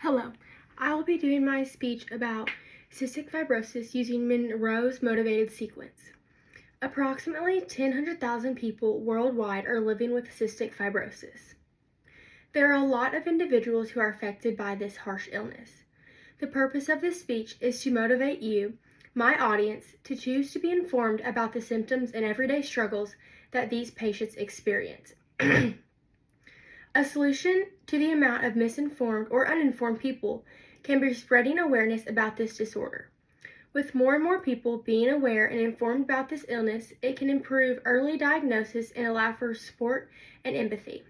Hello, I will be doing my speech about cystic fibrosis using Monroe's motivated sequence. Approximately 100,000 people worldwide are living with cystic fibrosis. There are a lot of individuals who are affected by this harsh illness. The purpose of this speech is to motivate you, my audience, to choose to be informed about the symptoms and everyday struggles that these patients experience. A solution to the amount of misinformed or uninformed people can be spreading awareness about this disorder. With more and more people being aware and informed about this illness, it can improve early diagnosis and allow for support and empathy.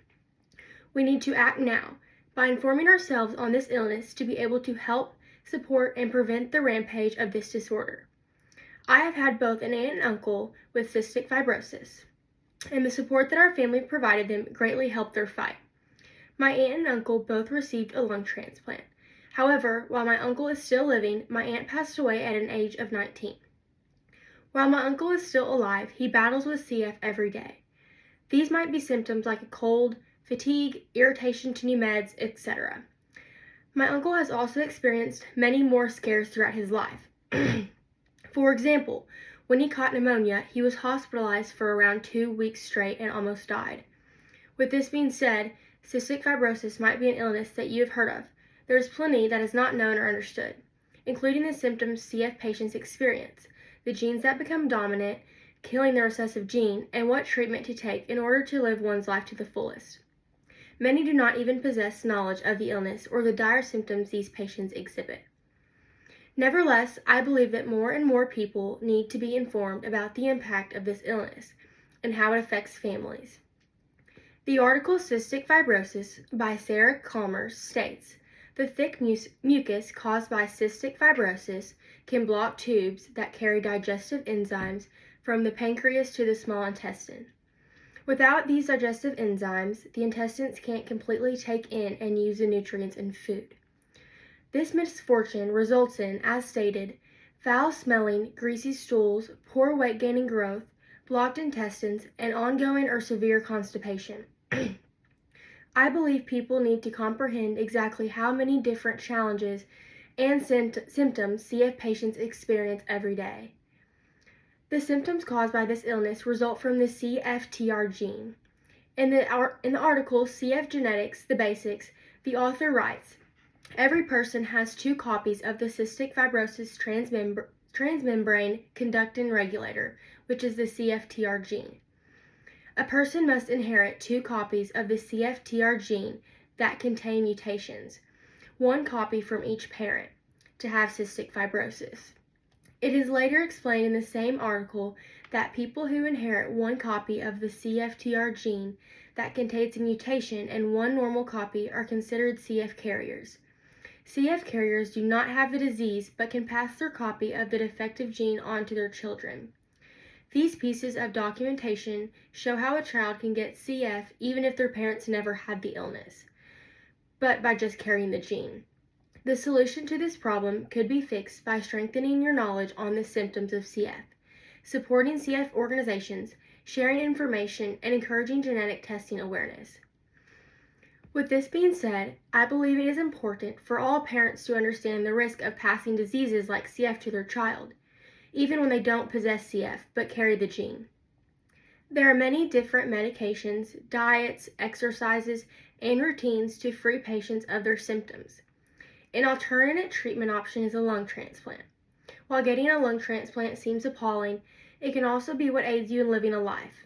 We need to act now by informing ourselves on this illness to be able to help, support, and prevent the rampage of this disorder. I have had both an aunt and uncle with cystic fibrosis, and the support that our family provided them greatly helped their fight. My aunt and uncle both received a lung transplant. However, while my uncle is still living, my aunt passed away at an age of 19. While my uncle is still alive, he battles with CF every day. These might be symptoms like a cold, fatigue, irritation to new meds, etc. My uncle has also experienced many more scares throughout his life. For example, when he caught pneumonia, he was hospitalized for around 2 weeks straight and almost died. With this being said, cystic fibrosis might be an illness that you have heard of. There is plenty that is not known or understood, including the symptoms CF patients experience, the genes that become dominant, killing the recessive gene, and what treatment to take in order to live one's life to the fullest. Many do not even possess knowledge of the illness or the dire symptoms these patients exhibit. Nevertheless, I believe that more and more people need to be informed about the impact of this illness and how it affects families. The article Cystic Fibrosis by Sarah Chalmers states, the thick mucus caused by cystic fibrosis can block tubes that carry digestive enzymes from the pancreas to the small intestine. Without these digestive enzymes, the intestines can't completely take in and use the nutrients in food. This misfortune results in, as stated, foul-smelling, greasy stools, poor weight-gaining growth, blocked intestines, and ongoing or severe constipation. I believe people need to comprehend exactly how many different challenges and symptoms CF patients experience every day. The symptoms caused by this illness result from the CFTR gene. In the article CF Genetics, the Basics, the author writes, every person has 2 copies of the cystic fibrosis transmembrane conductin regulator, which is the CFTR gene. A person must inherit 2 copies of the CFTR gene that contain mutations, 1 copy from each parent, to have cystic fibrosis. It is later explained in the same article that people who inherit 1 copy of the CFTR gene that contains a mutation and 1 normal copy are considered CF carriers. CF carriers do not have the disease but can pass their copy of the defective gene on to their children. These pieces of documentation show how a child can get CF even if their parents never had the illness, but by just carrying the gene. The solution to this problem could be fixed by strengthening your knowledge on the symptoms of CF, supporting CF organizations, sharing information, and encouraging genetic testing awareness. With this being said, I believe it is important for all parents to understand the risk of passing diseases like CF to their child, even when they don't possess CF but carry the gene. There are many different medications, diets, exercises, and routines to free patients of their symptoms. An alternate treatment option is a lung transplant. While getting a lung transplant seems appalling, it can also be what aids you in living a life.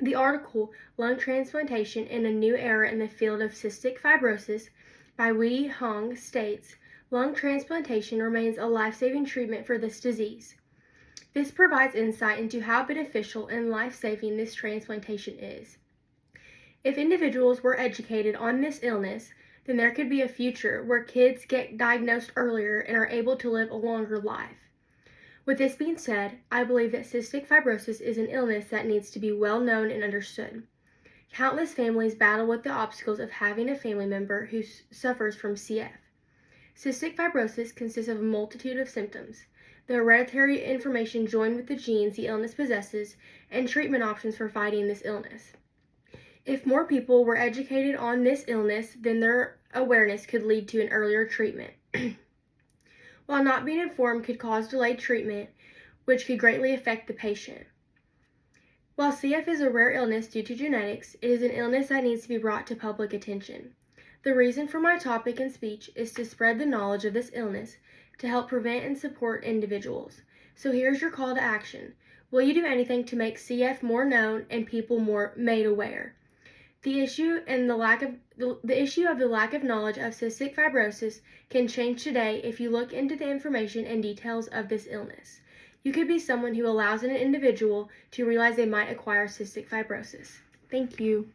The article, Lung Transplantation in a New Era in the Field of Cystic Fibrosis by Wei Hong states, lung transplantation remains a life-saving treatment for this disease. This provides insight into how beneficial and life-saving this transplantation is. If individuals were educated on this illness, then there could be a future where kids get diagnosed earlier and are able to live a longer life. With this being said, I believe that cystic fibrosis is an illness that needs to be well known and understood. Countless families battle with the obstacles of having a family member who suffers from CF. Cystic fibrosis consists of a multitude of symptoms. The hereditary information joined with the genes the illness possesses, and treatment options for fighting this illness. If more people were educated on this illness, then their awareness could lead to an earlier treatment. While not being informed could cause delayed treatment, which could greatly affect the patient. While CF is a rare illness due to genetics, it is an illness that needs to be brought to public attention. The reason for my topic and speech is to spread the knowledge of this illness to help prevent and support individuals. So here's your call to action. Will you do anything to make CF more known and people more made aware? The issue of the lack of knowledge of cystic fibrosis can change today if you look into the information and details of this illness. You could be someone who allows an individual to realize they might acquire cystic fibrosis. Thank you.